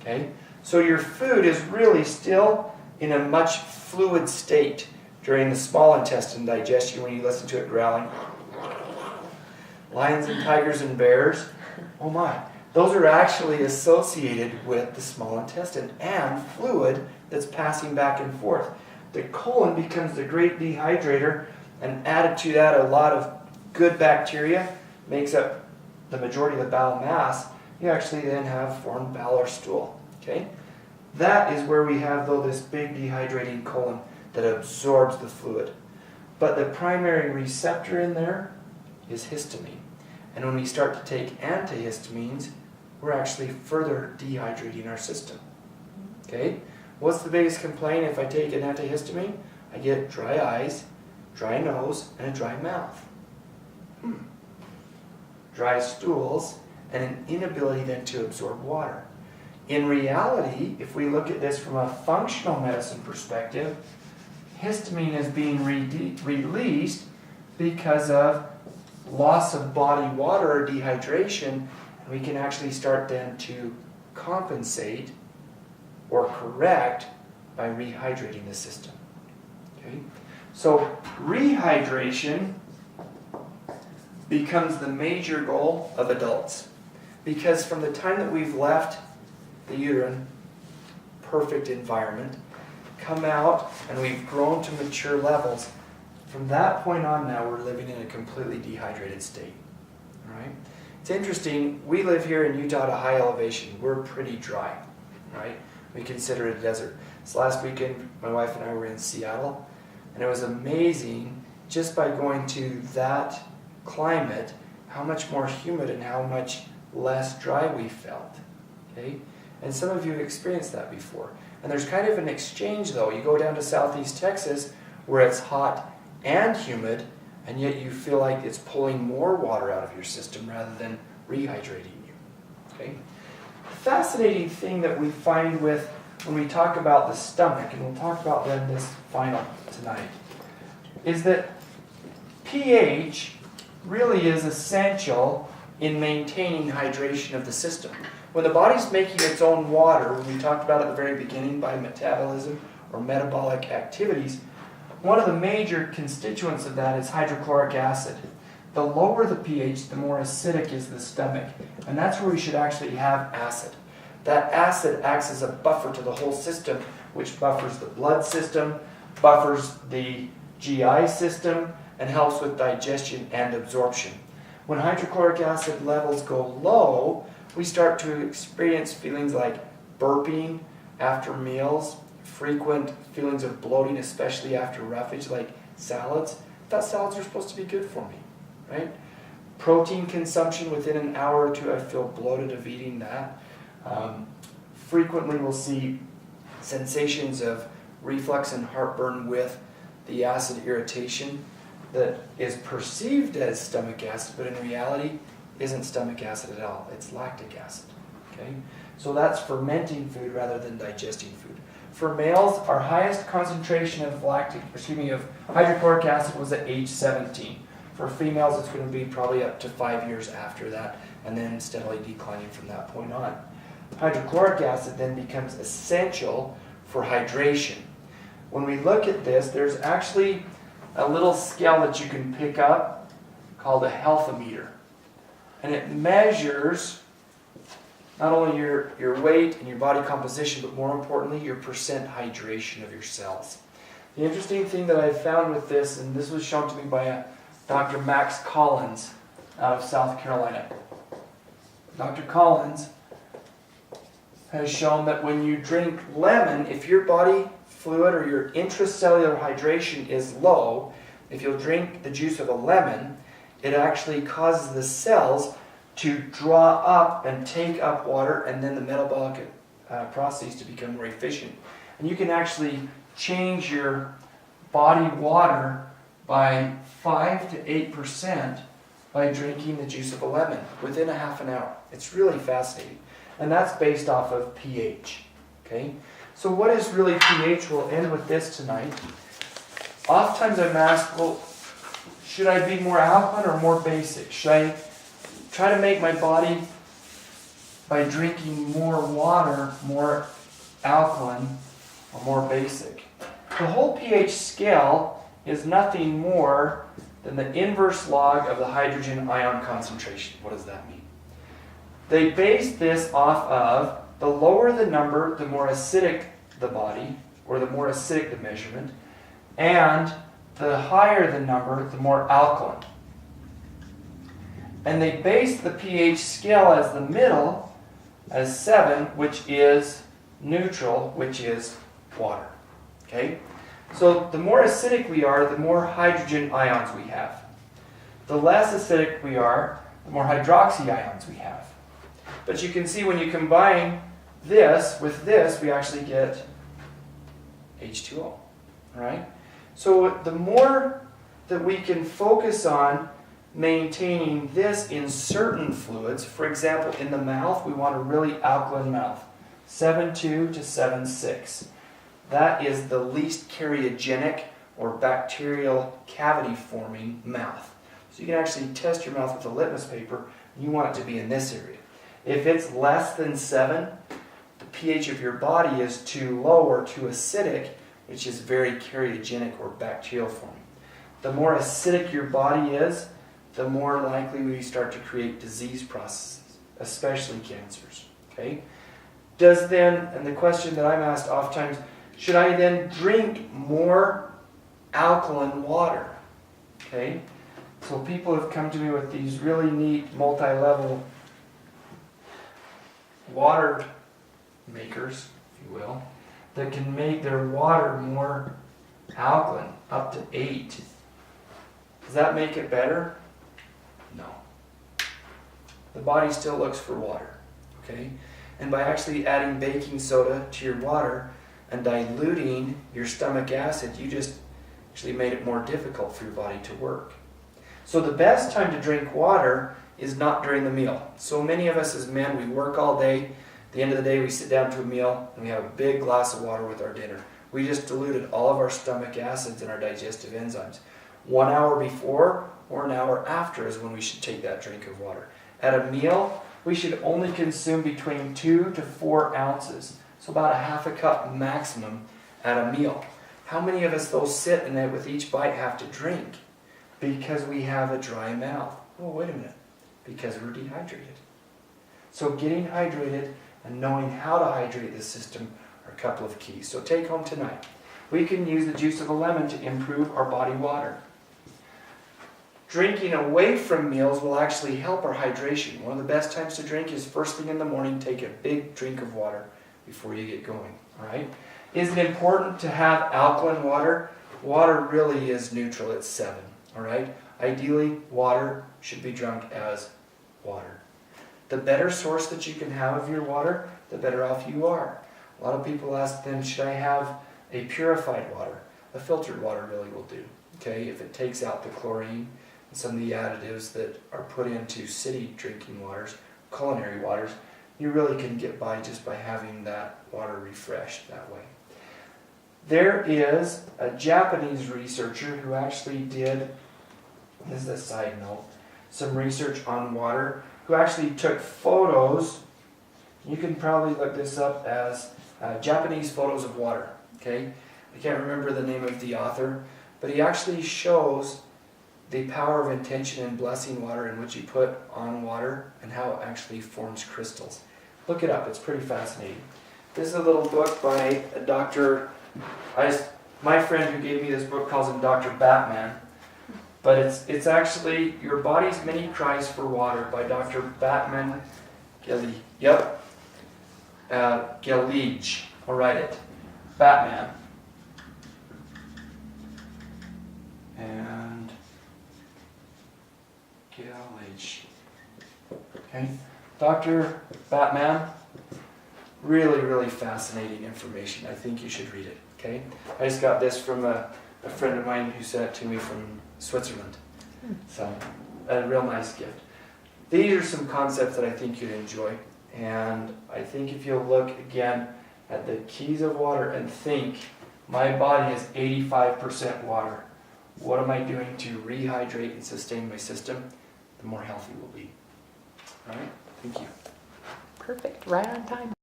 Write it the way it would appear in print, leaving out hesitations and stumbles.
Okay? So your food is really still in a much fluid state during the small intestine digestion when you listen to it growling. Lions and tigers and bears, oh my, those are actually associated with the small intestine and fluid that's passing back and forth. The colon becomes the great dehydrator, and added to that a lot of good bacteria makes up the majority of the bowel mass. You actually then have formed bowel or stool. Okay? That is where we have, though, this big dehydrating colon that absorbs the fluid. But the primary receptor in there is histamine. And when we start to take antihistamines, we're actually further dehydrating our system. Okay? What's the biggest complaint if I take an antihistamine? I get dry eyes, dry nose, and a dry mouth. Dry stools, and an inability then to absorb water. In reality, if we look at this from a functional medicine perspective, histamine is being released because of loss of body water or dehydration, and we can actually start then to compensate or correct by rehydrating the system. Okay? So rehydration becomes the major goal of adults, because from the time that we've left the uterine, perfect environment, come out and we've grown to mature levels, from that point on now we're living in a completely dehydrated state. All right? It's interesting, we live here in Utah at a high elevation. We're pretty dry, right? We consider it a desert. This last weekend, my wife and I were in Seattle, and it was amazing just by going to that climate, how much more humid and how much less dry we felt. Okay? And some of you have experienced that before. And there's kind of an exchange, though. You go down to southeast Texas, where it's hot and humid, and yet you feel like it's pulling more water out of your system rather than rehydrating you. Okay? The fascinating thing that we find with when we talk about the stomach, and we'll talk about then this final tonight, is that pH really is essential in maintaining hydration of the system. When the body's making its own water, when we talked about at the very beginning by metabolism or metabolic activities, one of the major constituents of that is hydrochloric acid. The lower the pH, the more acidic is the stomach. And that's where we should actually have acid. That acid acts as a buffer to the whole system, which buffers the blood system, buffers the GI system, and helps with digestion and absorption. When hydrochloric acid levels go low, we start to experience feelings like burping after meals, frequent feelings of bloating, especially after roughage, like salads. I thought salads are supposed to be good for me, right? Protein consumption within an hour or two, I feel bloated of eating that. Frequently we'll see sensations of reflux and heartburn with the acid irritation that is perceived as stomach acid, but in reality isn't stomach acid at all. It's lactic acid. Okay? So that's fermenting food rather than digesting food. For males, our highest concentration of hydrochloric acid was at age 17. For females, it's going to be probably up to 5 years after that, and then steadily declining from that point on. Hydrochloric acid then becomes essential for hydration. When we look at this, there's actually a little scale that you can pick up called a healthometer. And it measures not only your weight and your body composition, but more importantly, your percent hydration of your cells. The interesting thing that I found with this, and this was shown to me by Dr. Max Collins out of South Carolina. Dr. Collins has shown that when you drink lemon, if your body fluid or your intracellular hydration is low, if you'll drink the juice of a lemon, it actually causes the cells to draw up and take up water, and then the metabolic processes to become more efficient. And you can actually change your body water by 5 to 8% by drinking the juice of a lemon within a half an hour. It's really fascinating. And that's based off of pH. Okay? So what is really pH? We'll end with this tonight. Oftentimes I'm asked, well, should I be more alkaline or more basic? Should I try to make my body by drinking more water, more alkaline, or more basic. The whole pH scale is nothing more than the inverse log of the hydrogen ion concentration. What does that mean? They base this off of the lower the number, the more acidic the body, or the more acidic the measurement, and the higher the number, the more alkaline. And they base the pH scale as the middle, as 7, which is neutral, which is water. Okay? So the more acidic we are, the more hydrogen ions we have. The less acidic we are, the more hydroxy ions we have. But you can see when you combine this with this, we actually get H2O. All right? So the more that we can focus on maintaining this in certain fluids, for example, in the mouth, we want a really alkaline mouth, 7.2 to 7.6. That is the least carcinogenic or bacterial cavity forming mouth. So you can actually test your mouth with a litmus paper, and you want it to be in this area. If it's less than 7, the pH of your body is too low or too acidic, which is very carcinogenic or bacterial forming. The more acidic your body is, the more likely we start to create disease processes, especially cancers. Okay? Does then, and the question that I'm asked oftentimes, should I then drink more alkaline water? Okay? So people have come to me with these really neat multi-level water makers, if you will, that can make their water more alkaline, up to 8. Does that make it better? No. The body still looks for water. Okay? And by actually adding baking soda to your water and diluting your stomach acid, you just actually made it more difficult for your body to work. So the best time to drink water is not during the meal. So many of us as men, we work all day. At the end of the day, we sit down to a meal and we have a big glass of water with our dinner. We just diluted all of our stomach acids and our digestive enzymes. 1 hour before or an hour after is when we should take that drink of water. At a meal, we should only consume between 2 to 4 ounces. So about a half a cup maximum at a meal. How many of us though sit and then with each bite have to drink? Because we have a dry mouth. Oh, wait a minute. Because we're dehydrated. So getting hydrated and knowing how to hydrate the system are a couple of keys. So take home tonight. We can use the juice of a lemon to improve our body water. Drinking away from meals will actually help our hydration. One of the best times to drink is first thing in the morning. Take a big drink of water before you get going. All right? Is it important to have alkaline water? Water really is neutral. It's 7. All right? Ideally, water should be drunk as water. The better source that you can have of your water, the better off you are. A lot of people ask then, should I have a purified water? A filtered water really will do. Okay? If it takes out the chlorine and some of the additives that are put into city drinking waters, culinary waters, you really can get by just by having that water refreshed that way. There is a Japanese researcher who actually did, this is a side note, some research on water, who actually took photos. You can probably look this up as Japanese photos of water. Okay? I can't remember the name of the author, but he actually shows the power of intention in blessing water and what you put on water and how it actually forms crystals. Look it up. It's pretty fascinating. This is a little book by a doctor. My friend who gave me this book calls him Dr. Batman. But it's actually Your Body's Many Cries for Water by Dr. Batman Galige. Yep. Galige. I'll write it. Batman. And Galige. Okay. Dr. Batman. Really, really fascinating information. I think you should read it. Okay. I just got this from a friend of mine who sent it to me from Switzerland. So, a real nice gift. These are some concepts that I think you'd enjoy. And I think if you'll look again at the keys of water and think, my body is 85% water. What am I doing to rehydrate and sustain my system? The more healthy we'll be. All right? Thank you. Perfect, right on time.